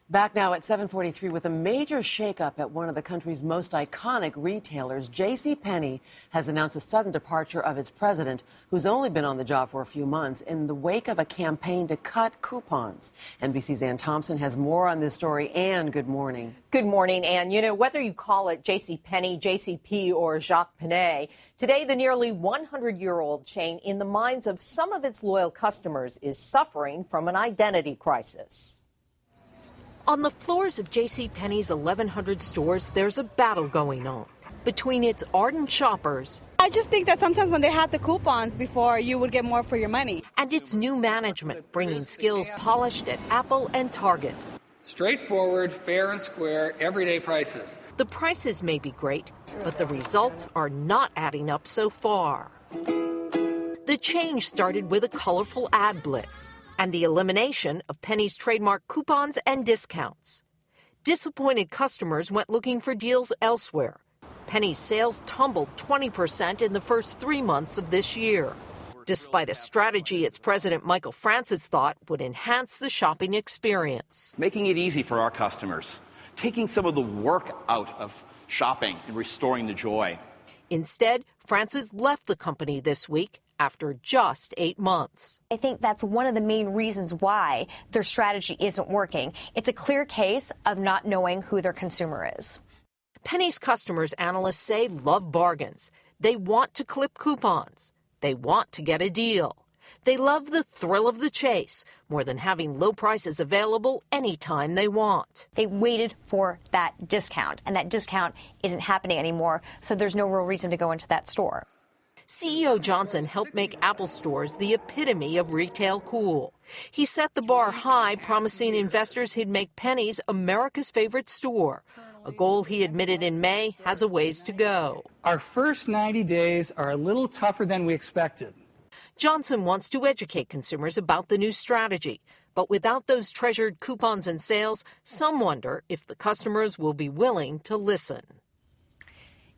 Back now at 7:43 with a major shakeup at one of the country's most iconic retailers. JCPenney has announced a sudden departure of its president, who's only been on the job for a few months, in the wake of a campaign to cut coupons. NBC's Ann Thompson has more on this story. Ann, good morning. Good morning, Ann. You know, whether you call it JCPenney, JCP, or Jacques Penney, today the nearly 100-year-old chain, in the minds of some of its loyal customers, is suffering from an identity crisis. On the floors of JCPenney's 1,100 stores, there's a battle going on between its ardent shoppers. I just think that sometimes when they had the coupons before, you would get more for your money. And its new management, bringing skills polished at Apple and Target. Straightforward, fair and square, everyday prices. The prices may be great, but the results are not adding up so far. The change started with a colorful ad blitz and the elimination of Penney's trademark coupons and discounts. Disappointed customers went looking for deals elsewhere. Penney's sales tumbled 20% in the first 3 months of this year, despite a strategy its president Michael Francis thought would enhance the shopping experience. Making it easy for our customers, taking some of the work out of shopping and restoring the joy. Instead, Francis left the company this week after just 8 months. I think that's one of the main reasons why their strategy isn't working. It's a clear case of not knowing who their consumer is. Penney's customers, analysts say, love bargains. They want to clip coupons. They want to get a deal. They love the thrill of the chase more than having low prices available anytime they want. They waited for that discount, and that discount isn't happening anymore, so there's no real reason to go into that store. CEO Johnson helped make Apple stores the epitome of retail cool. He set the bar high, promising investors he'd make Penney's America's favorite store, a goal he admitted in May has a ways to go. Our first 90 days are a little tougher than we expected. Johnson wants to educate consumers about the new strategy, but without those treasured coupons and sales, some wonder if the customers will be willing to listen.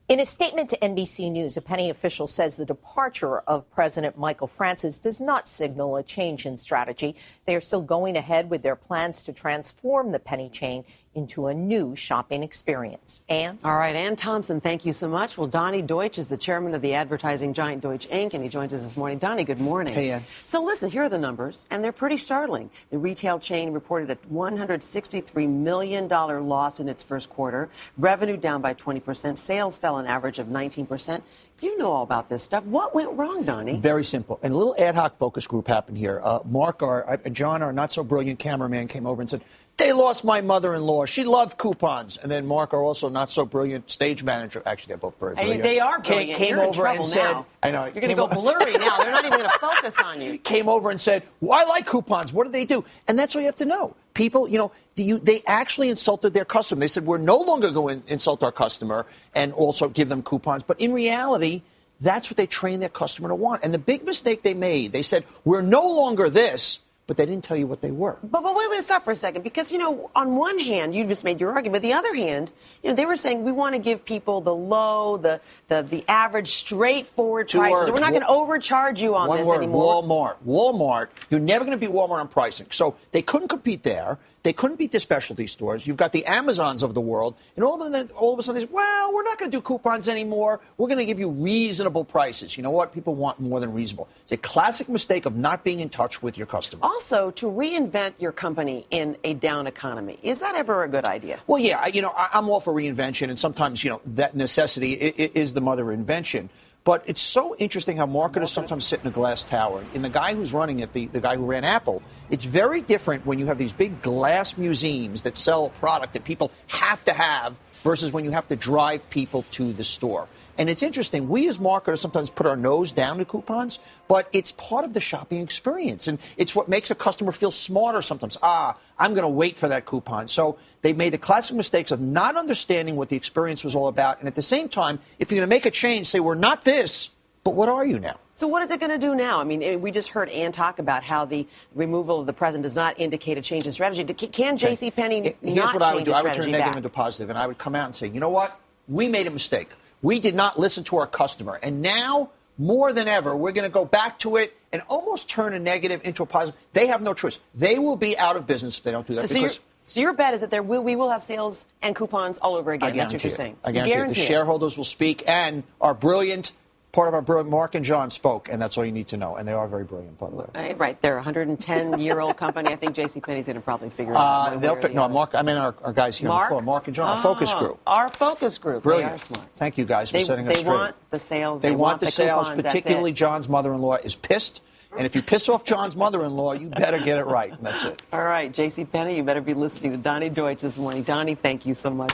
In a statement to NBC News, a Penney official says the departure of President Michael Francis does not signal a change in strategy. They are still going ahead with their plans to transform the Penney chain into a new shopping experience. Ann? All right, Ann Thompson, thank you so much. Well, Donnie Deutsch is the chairman of the advertising giant Deutsch Inc., and he joins us this morning. Donnie, good morning. Hey, Ann. So listen, here are the numbers, and they're pretty startling. The retail chain reported a $163 million loss in its first quarter. Revenue down by 20%. Sales fell an average of 19%. You know all about this stuff. What went wrong, Donnie? Very simple. And a little ad hoc focus group happened here. John, our not-so-brilliant cameraman, came over and said, they lost my mother-in-law. She loved coupons. And then Mark, our also not-so-brilliant stage manager, actually, they're both very brilliant. They are brilliant. Came You're over in and trouble now. said, I know. You're going to go blurry now. They're not even going to focus on you. Came over and said, well, I like coupons. What do they do? And that's what you have to know. People, they actually insulted their customer. They said, we're no longer going to insult our customer and also give them coupons. But in reality, that's what they train their customer to want. And the big mistake they made, they said, we're no longer this, but they didn't tell you what they were. But wait, stop for a second. Because, on one hand, you just made your argument. The other hand, they were saying we want to give people the low, the average, straightforward prices. We're not going to overcharge you on this anymore. Walmart. You're never going to beat Walmart on pricing. So they couldn't compete there. They couldn't beat the specialty stores. You've got the Amazons of the world. And all of a sudden, they say, well, we're not going to do coupons anymore. We're going to give you reasonable prices. You know what? People want more than reasonable. It's a classic mistake of not being in touch with your customer. Also, to reinvent your company in a down economy, is that ever a good idea? Well, yeah. I'm all for reinvention. And sometimes, that necessity is the mother of invention. But it's so interesting how marketers sometimes sit in a glass tower. And the guy who's running it, the guy who ran Apple, it's very different when you have these big glass museums that sell a product that people have to have versus when you have to drive people to the store. And it's interesting. We as marketers sometimes put our nose down to coupons, but it's part of the shopping experience. And it's what makes a customer feel smarter sometimes. I'm going to wait for that coupon. So they made the classic mistakes of not understanding what the experience was all about. And at the same time, if you're going to make a change, say, we're not this, but what are you now? So what is it going to do now? I mean, we just heard Ann talk about how the removal of the president does not indicate a change in strategy. Can JCPenney not change its strategy? Here's what I would do. I would turn negative back? into positive, and I would come out and say, you know what? We made a mistake. We did not listen to our customer. And now, more than ever, we're going to go back to it and almost turn a negative into a positive. They have no choice. They will be out of business if they don't do that. So your bet is that we will have sales and coupons all over again. That's what you're saying. I guarantee it. The shareholders will speak, and our brilliant, part of our brilliant, Mark and John spoke, and that's all you need to know. And they are very brilliant, by the way. Right. They're a 110-year-old company. I think JCPenney's going to probably figure it out. No, Mark, I mean our guys here on the floor. Mark and John, our focus group. Our focus group. Brilliant. They are smart. Thank you guys for setting us straight. They want the sales. They want the sales, coupons, particularly John's mother-in-law is pissed. And if you piss off John's mother-in-law, you better get it right. And that's it. All right, JCPenney, you better be listening to Donnie Deutsch this morning. Donnie, thank you so much.